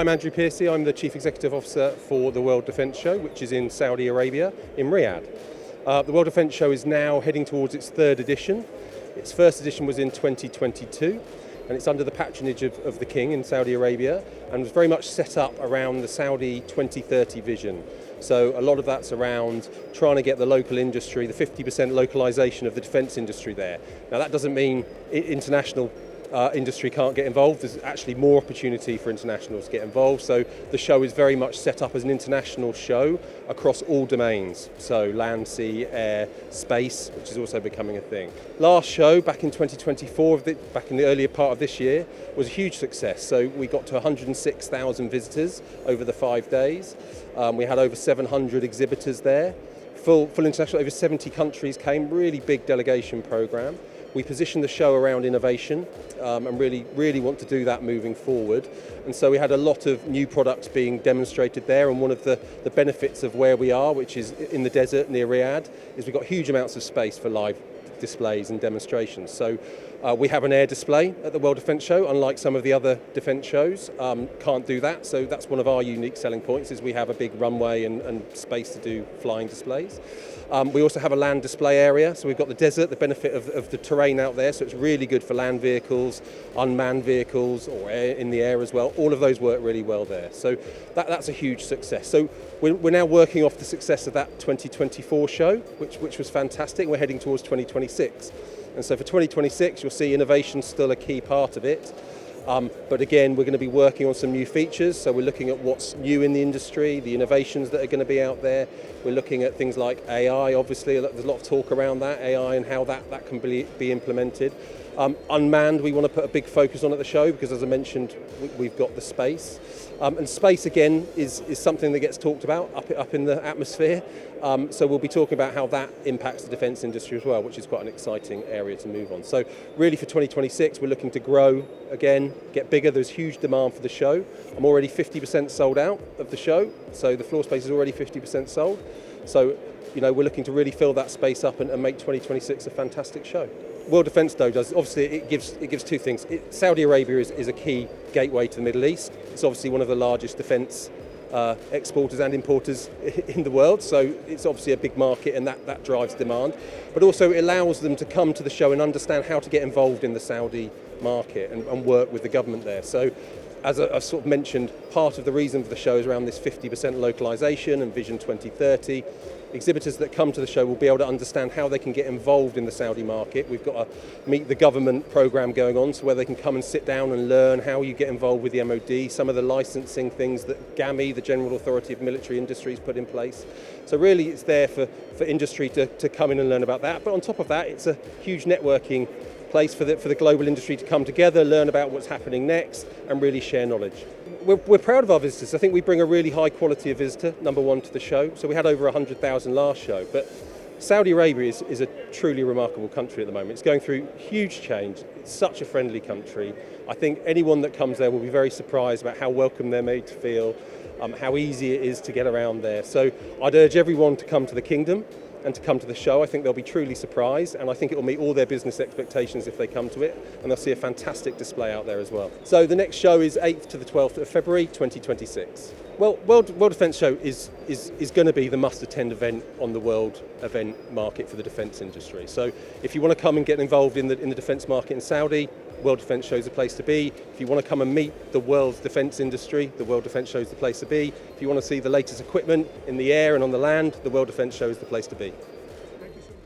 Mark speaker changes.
Speaker 1: I'm Andrew Pearcey. I'm the Chief Executive Officer for the World Defence Show, which is in Saudi Arabia, in Riyadh. The World Defence Show is now heading towards its third edition. Its first edition was in 2022, and it's under the patronage of the King in Saudi Arabia, and was very much set up around the Saudi 2030 vision. So a lot of that's around trying to get the local industry, the 50% localisation of the defence industry there. Now that doesn't mean international industry can't get involved. There's actually more opportunity for internationals to get involved. So the show is very much set up as an international show across all domains. So land, sea, air, space, which is also becoming a thing. Last show back in 2024, back in the earlier part of this year, was a huge success. So we got to 106,000 visitors over the 5 days. We had over 700 exhibitors there. Full international, over 70 countries came, really big delegation program. We position the show around innovation and really want to do that moving forward. And so we had a lot of new products being demonstrated there, and one of the benefits of where we are, which is in the desert near Riyadh, is we've got huge amounts of space for live displays and demonstrations. So we have an air display at the World Defence Show, unlike some of the other defence shows. Can't do that, so that's one of our unique selling points, is we have a big runway and space to do flying displays. We also have a land display area, so we've got the desert, the benefit of the terrain out there, so it's really good for land vehicles, unmanned vehicles, or air, in the air as well. All of those work really well there, so that's a huge success. So we're now working off the success of that 2024 show, which was fantastic. We're heading towards 2026. And so for 2026, you'll see innovation still a key part of it. But again, we're going to be working on some new features. So we're looking at what's new in the industry, the innovations that are going to be out there. We're looking at things like AI, obviously. There's a lot of talk around that, AI, and how that can be implemented. Unmanned, we want to put a big focus on at the show because, as I mentioned, we've got the space. And space, again, is something that gets talked about up in the atmosphere. So we'll be talking about how that impacts the defence industry as well, which is quite an exciting area to move on. So really for 2026, we're looking to grow again, get bigger. There's huge demand for the show. I'm already 50% sold out of the show, so the floor space is already 50% sold. So, we're looking to really fill that space up and make 2026 a fantastic show. World Defence Show does, obviously it gives two things. Saudi Arabia is a key gateway to the Middle East. It's obviously one of the largest defence exporters and importers in the world, so it's obviously a big market, and that drives demand. But also it allows them to come to the show and understand how to get involved in the Saudi market and work with the government there. So as I've sort of mentioned, part of the reason for the show is around this 50% localisation and Vision 2030. Exhibitors that come to the show will be able to understand how they can get involved in the Saudi market. We've got a Meet the Government programme going on, so where they can come and sit down and learn how you get involved with the MOD, some of the licensing things that GAMI, the General Authority of Military Industries, put in place. So really it's there for industry to come in and learn about that. But on top of that, it's a huge networking place for the global industry to come together, learn about what's happening next, and really share knowledge. We're proud of our visitors. I think we bring a really high quality of visitor, number one, to the show. So we had over 100,000 last show, but Saudi Arabia is a truly remarkable country at the moment. It's going through huge change. It's such a friendly country. I think anyone that comes there will be very surprised about how welcome they're made to feel, how easy it is to get around there. So I'd urge everyone to come to the kingdom and to come to the show. I think they'll be truly surprised, and I think it will meet all their business expectations if they come to it, and they'll see a fantastic display out there as well. So the next show is 8th to the 12th of February 2026. Well, World Defence Show is going to be the must-attend event on the world event market for the defence industry. So if you want to come and get involved in the defence market in Saudi, World Defence Show is the place to be. If you want to come and meet the world's defence industry, the World Defence Show is the place to be. If you want to see the latest equipment in the air and on the land, the World Defence Show is the place to be.
Speaker 2: Thank you so much.